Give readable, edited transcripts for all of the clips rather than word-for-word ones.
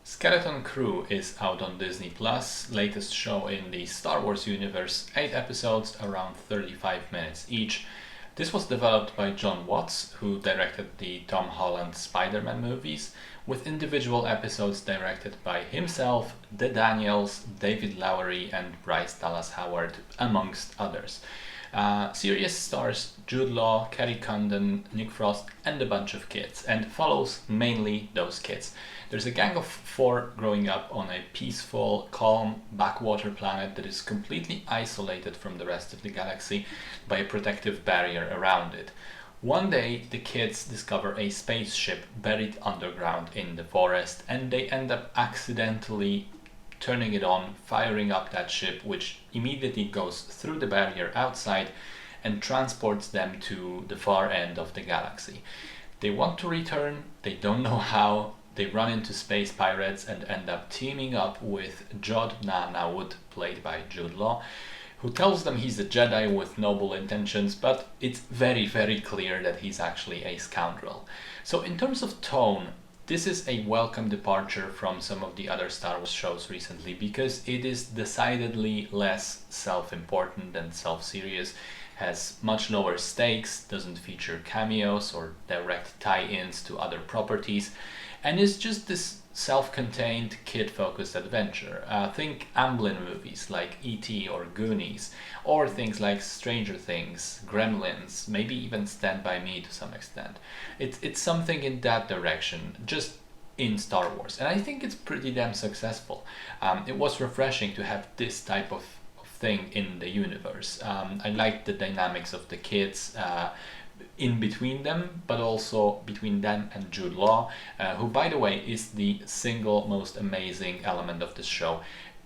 Skeleton Crew is out on Disney Plus, latest show in the Star Wars universe, 8 episodes around 35 minutes each. This was developed by John Watts, who directed the Tom Holland Spider-Man movies, with individual episodes directed by himself, The Daniels, David Lowery and Bryce Dallas Howard, amongst others. Series stars Jude Law, Kerry Condon, Nick Frost and a bunch of kids, and follows mainly those kids. There's a gang of 4 growing up on a peaceful, calm, backwater planet that is completely isolated from the rest of the galaxy by a protective barrier around it. One day, the kids discover a spaceship buried underground in the forest, and they end up accidentally turning it on, firing up that ship, which immediately goes through the barrier outside and transports them to the far end of the galaxy. They want to return, they don't know how, they run into space pirates and end up teaming up with Jod Nahwood, played by Jude Law, who tells them he's a Jedi with noble intentions, but it's very, very clear that he's actually a scoundrel. So in terms of tone, this is a welcome departure from some of the other Star Wars shows recently, because it is decidedly less self-important and self-serious, has much lower stakes, doesn't feature cameos or direct tie-ins to other properties, and is just this self-contained, kid-focused adventure. Think Amblin movies like E.T. or Goonies, or things like Stranger Things, Gremlins, maybe even Stand By Me to some extent. It's something in that direction, just in Star Wars, and I think it's pretty damn successful. It was refreshing to have this type of thing in the universe. I liked the dynamics of the kids, in between them, but also between them and Jude Law, who, by the way, is the single most amazing element of this show.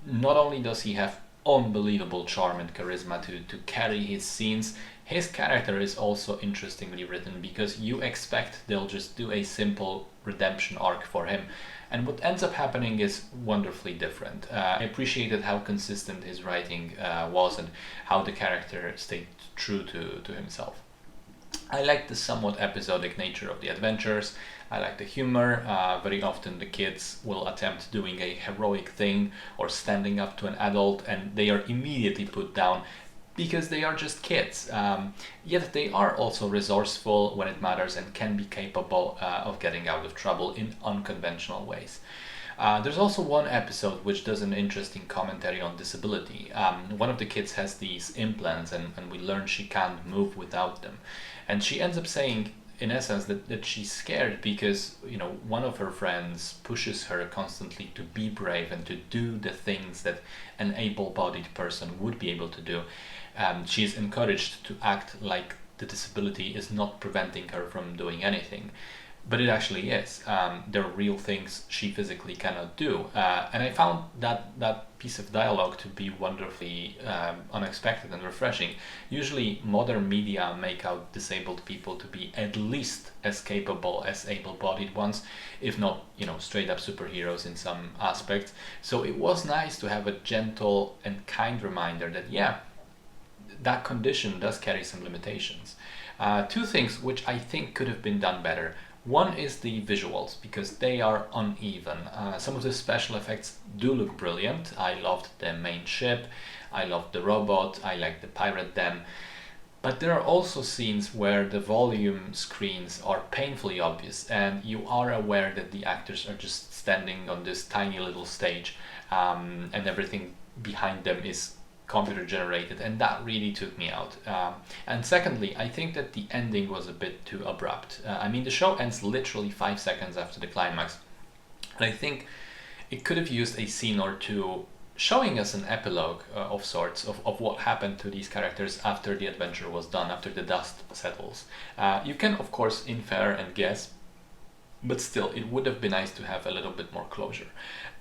Not only does he have unbelievable charm and charisma to carry his scenes, his character is also interestingly written, because you expect they'll just do a simple redemption arc for him, and what ends up happening is wonderfully different. I appreciated how consistent his writing was, and how the character stayed true to himself. I like the somewhat episodic nature of the adventures. I like the humor. Very often the kids will attempt doing a heroic thing or standing up to an adult, and they are immediately put down because they are just kids. Yet they are also resourceful when it matters and can be capable of getting out of trouble in unconventional ways. There's also one episode which does an interesting commentary on disability. One of the kids has these implants, and we learn she can't move without them. And she ends up saying, in essence, that she's scared because, one of her friends pushes her constantly to be brave and to do the things that an able-bodied person would be able to do. She is encouraged to act like the disability is not preventing her from doing anything. But it actually is. There are real things she physically cannot do. And I found that piece of dialogue to be wonderfully unexpected and refreshing. Usually modern media make out disabled people to be at least as capable as able-bodied ones, if not, straight up superheroes in some aspects. So it was nice to have a gentle and kind reminder that, yeah, that condition does carry some limitations. 2 things which I think could have been done better. One is the visuals, because they are uneven. Some of the special effects do look brilliant. I loved the main ship, I loved the robot, I liked the pirate den. But there are also scenes where the volume screens are painfully obvious, and you are aware that the actors are just standing on this tiny little stage, and everything behind them is computer generated, and that really took me out. And secondly, I think that the ending was a bit too abrupt. The show ends literally 5 seconds after the climax, and I think it could have used a scene or two showing us an epilogue of sorts of what happened to these characters after the adventure was done, after the dust settles. You can of course infer and guess, but still, it would have been nice to have a little bit more closure.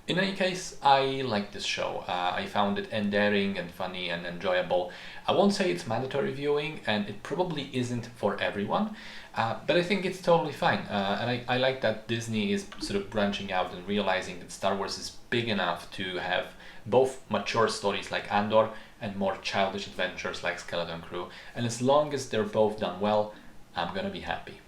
In any case, I like this show. I found it endearing and funny and enjoyable. I won't say it's mandatory viewing, and it probably isn't for everyone, but I think it's totally fine. And I like that Disney is sort of branching out and realizing that Star Wars is big enough to have both mature stories like Andor and more childish adventures like Skeleton Crew. And as long as they're both done well, I'm gonna be happy.